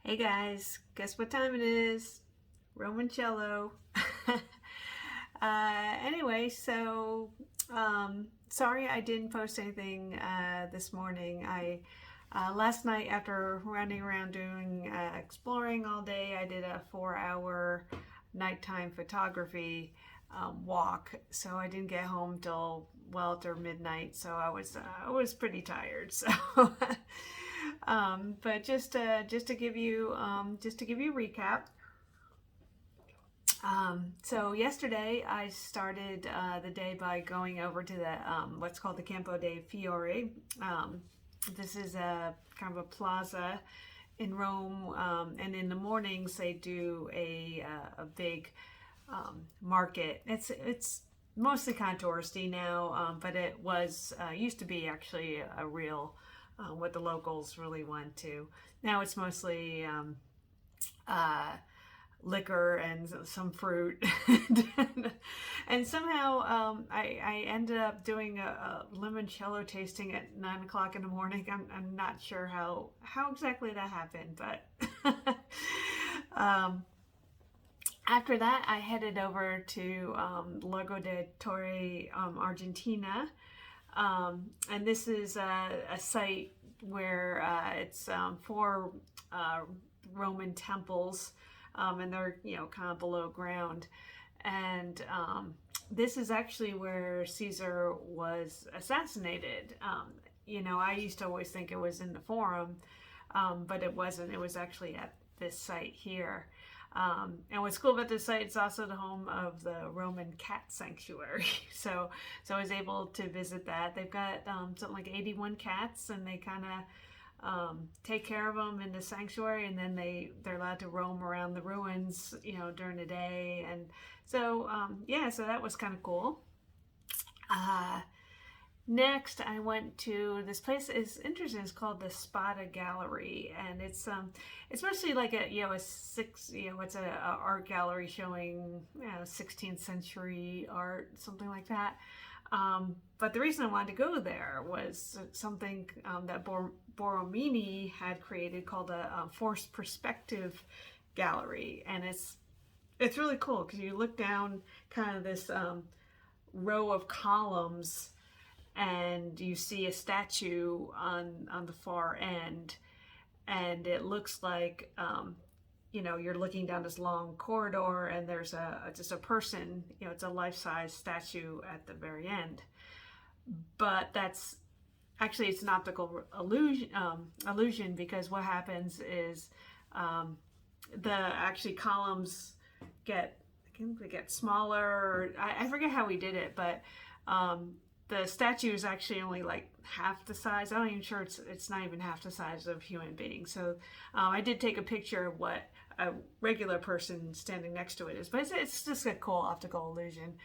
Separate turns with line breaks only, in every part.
Hey guys, guess what time it is? Romancello. Anyway, sorry I didn't post anything this morning. I last night after running around doing exploring all day, I did a 4-hour nighttime photography walk. So I didn't get home till well after midnight. So I was pretty tired. So. But just to give you a recap. So yesterday I started the day by going over to the what's called the Campo dei Fiori. This is a kind of a plaza in Rome, and in the mornings they do a big market. It's mostly kind of touristy now, but it was used to be actually a real what the locals really went to. Now it's mostly uh, liquor and some fruit. And somehow I ended up doing a limoncello tasting at 9 o'clock in the morning. I'm not sure how exactly that happened, but after that I headed over to Lago de Torre, Argentina. And this is a site where it's four Roman temples, and they're kind of below ground. And this is actually where Caesar was assassinated. I used to always think it was in the Forum, but it wasn't. It was actually at this site here. And what's cool about this site, it's also the home of the Roman cat sanctuary. So I was able to visit that. They've got something like 81 cats, and they kind of take care of them in the sanctuary, and then they're allowed to roam around the ruins, during the day. And so so that was kind of cool. Next, I went to this place. Is interesting. It's called the Spada Gallery, and it's mostly like it's a art gallery showing 16th century art, something like that. But the reason I wanted to go there was something that Borromini had created called a forced perspective gallery, and it's really cool because you look down kind of this row of columns, and you see a statue on the far end, and it looks like you're looking down this long corridor, and there's just a person. It's a life-size statue at the very end, but that's actually it's an optical illusion, because what happens is the actually columns get smaller. I forget how we did it, but the statue is actually only like half the size. I'm not even sure it's not even half the size of a human being. So I did take a picture of what a regular person standing next to it is, but it's just a cool optical illusion.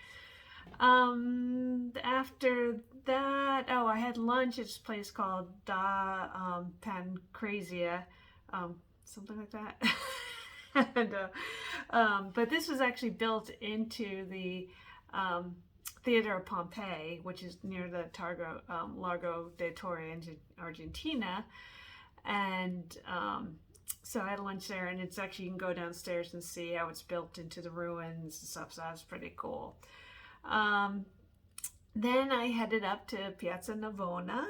After that, I had lunch at this place called Da Pancrazia, something like that. But this was actually built into the Theater of Pompey, which is near the Largo de Torre in Argentina. And so I had lunch there, and it's actually, you can go downstairs and see how it's built into the ruins and stuff, so that was pretty cool. Then I headed up to Piazza Navona,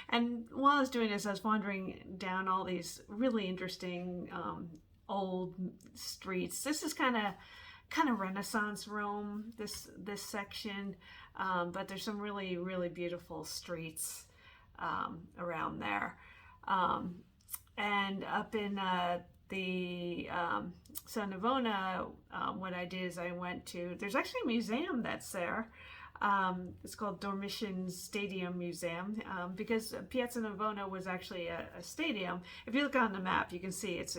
and while I was doing this, I was wandering down all these really interesting old streets. This is kind of Renaissance Rome, this section, but there's some really, really beautiful streets around there. And up in the Navona, what I did is I went to, there's actually a museum that's there. It's called Dormition Stadium Museum, because Piazza Navona was actually a stadium. If you look on the map, you can see it's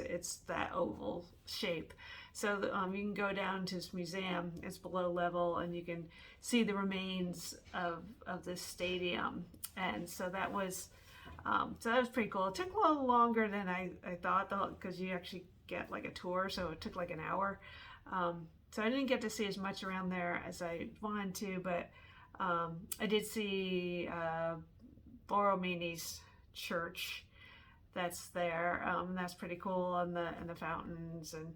that oval shape. So you can go down to this museum. It's below level, and you can see the remains of this stadium. And so that was pretty cool. It took a little longer than I thought, though, because you actually get like a tour, so it took like an hour. So I didn't get to see as much around there as I wanted to, but I did see Borromini's church that's there. That's pretty cool, and the fountains. And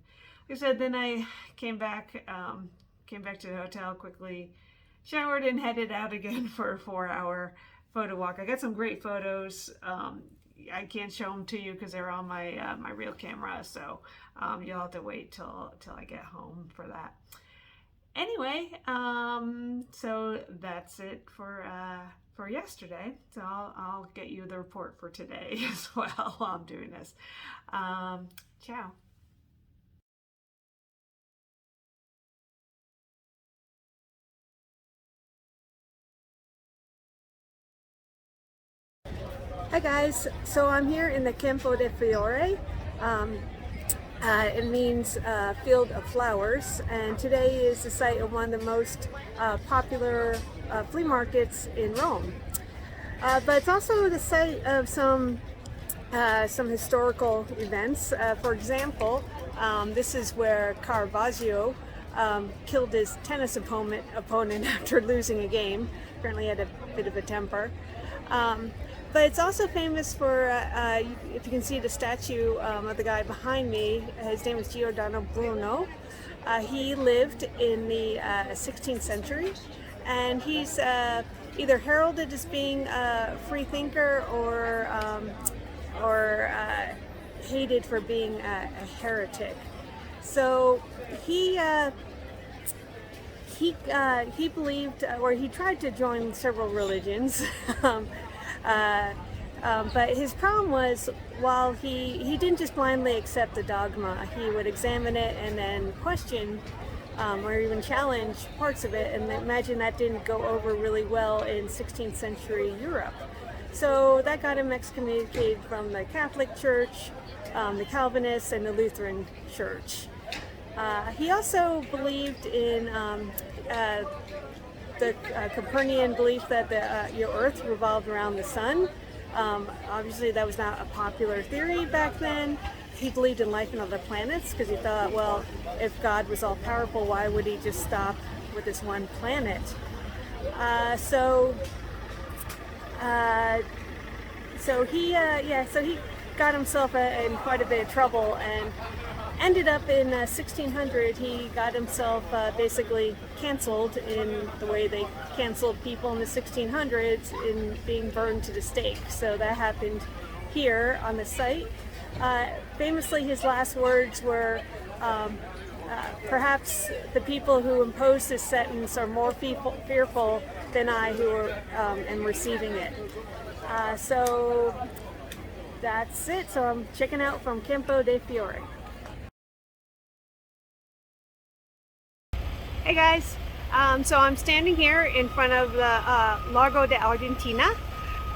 like I said, then I came back to the hotel quickly, showered, and headed out again for a 4-hour photo walk. I got some great photos. I can't show them to you because they're on my my real camera, so you'll have to wait till I get home for that. Anyway, so that's it for yesterday. So I'll get you the report for today as well while I'm doing this. Ciao.
Hi guys, so I'm here in the Campo de Fiore. It means field of flowers, and today is the site of one of the most popular flea markets in Rome. But it's also the site of some historical events. For example, this is where Caravaggio killed his tennis opponent after losing a game. Apparently had a bit of a temper. But it's also famous for, if you can see the statue of the guy behind me, his name is Giordano Bruno. He lived in the 16th century, and he's either heralded as being a free thinker or hated for being a heretic. So he believed, or he tried to join several religions. But his problem was, while he didn't just blindly accept the dogma, he would examine it and then question or even challenge parts of it, and imagine that didn't go over really well in 16th century Europe. So that got him excommunicated from the Catholic Church, the Calvinists, and the Lutheran Church. He also believed in the Copernican belief that the Earth revolved around the sun. Obviously that was not a popular theory back then. He believed in life on other planets because he thought, well, if God was all powerful, why would he just stop with this one planet? So he got himself in quite a bit of trouble, and ended up in 1600. He got himself basically canceled in the way they canceled people in the 1600s, in being burned to the stake. So that happened here on the site. Famously, his last words were, perhaps the people who imposed this sentence are more fearful than I who am receiving it. So that's it. So I'm checking out from Campo de Fiore. Hey guys, so I'm standing here in front of the Largo de Argentina,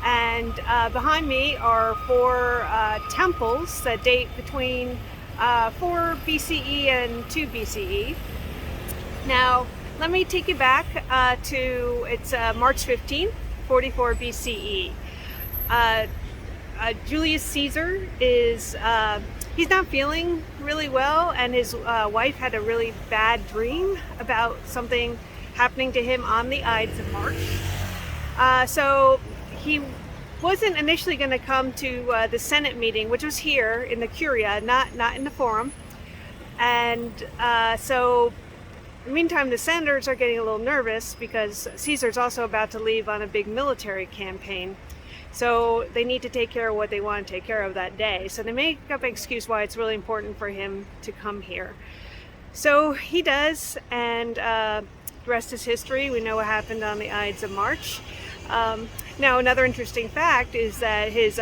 and behind me are 4 temples that date between 4 BCE and 2 BCE. Now, let me take you back to, it's March 15th, 44 BCE. Julius Caesar is, he's not feeling really well, and his wife had a really bad dream about something happening to him on the Ides of March. So he wasn't initially going to come to the Senate meeting, which was here in the Curia, not in the Forum. And so in the meantime, the senators are getting a little nervous because Caesar's also about to leave on a big military campaign. So they need to take care of what they want to take care of that day. So they make up an excuse why it's really important for him to come here. So he does, and the rest is history. We know what happened on the Ides of March. Now, another interesting fact is that his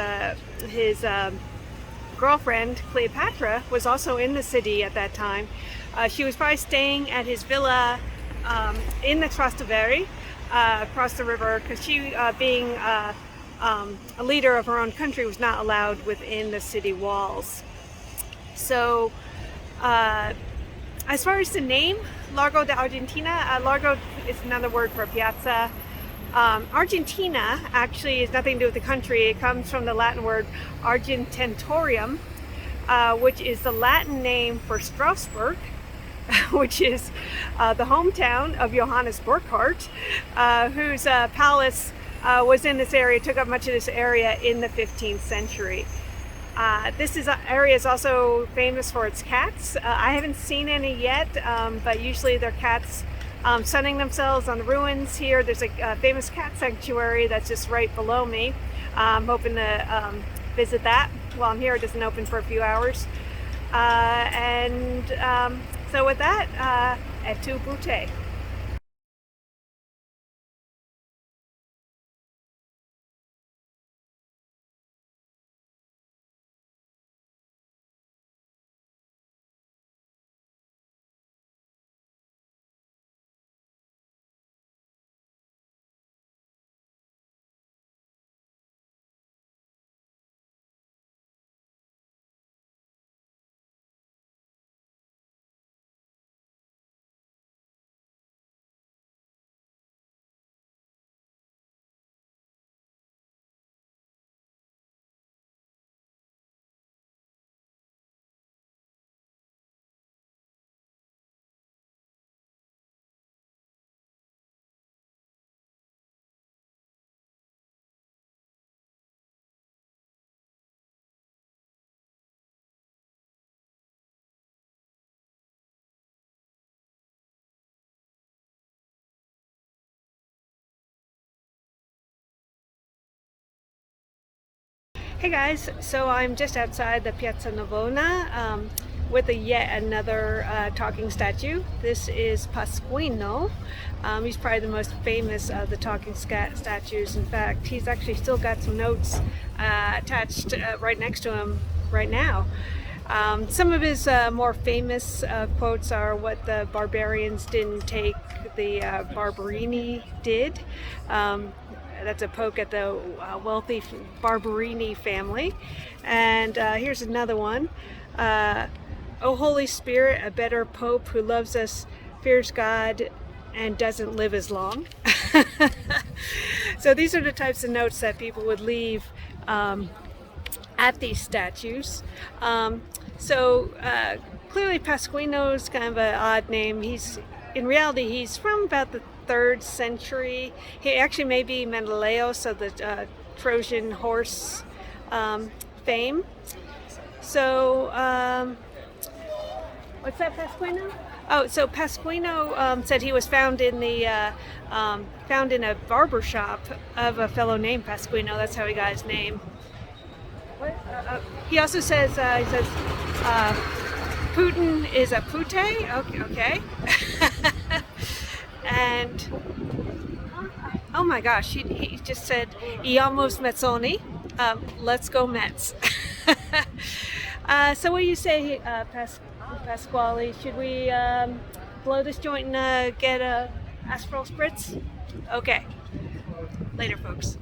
girlfriend, Cleopatra, was also in the city at that time. She was probably staying at his villa in the Trastevere, across the river, because she, being a leader of her own country, was not allowed within the city walls. So as far as the name, Largo de Argentina, Largo is another word for piazza. Argentina actually has nothing to do with the country. It comes from the Latin word Argententorium, which is the Latin name for Strasbourg, which is the hometown of Johannes Burckhardt, whose palace was in this area, took up much of this area in the 15th century. This area is also famous for its cats. I haven't seen any yet, but usually they're cats sunning themselves on the ruins here. There's a famous cat sanctuary that's just right below me. I'm hoping to visit that while I'm here. It doesn't open for a few hours. So with that, et tu Butte. Hey guys, so I'm just outside the Piazza Navona with yet another talking statue. This is Pasquino. He's probably the most famous of the talking statues. In fact, he's actually still got some notes attached right next to him right now. Some of his more famous quotes are what the barbarians didn't take, the Barberini did. That's a poke at the wealthy Barberini family. And here's another one. Oh Holy Spirit, a better Pope who loves us, fears God, and doesn't live as long. So these are the types of notes that people would leave at these statues. Clearly Pasquino is kind of an odd name. In reality, he's from about the 3rd century. He actually may be Menelaus of the Trojan horse fame. So, what's that, Pasquino? Oh, so Pasquino said he was found in a barber shop of a fellow named Pasquino. That's how he got his name. What? He also says Putin is a pute. Okay. And oh my gosh, he just said "Iamos Mezzoni." Let's go Mets. So what do you say, Pasquale? Should we blow this joint and get a Aspiril spritz? Okay. Later, folks.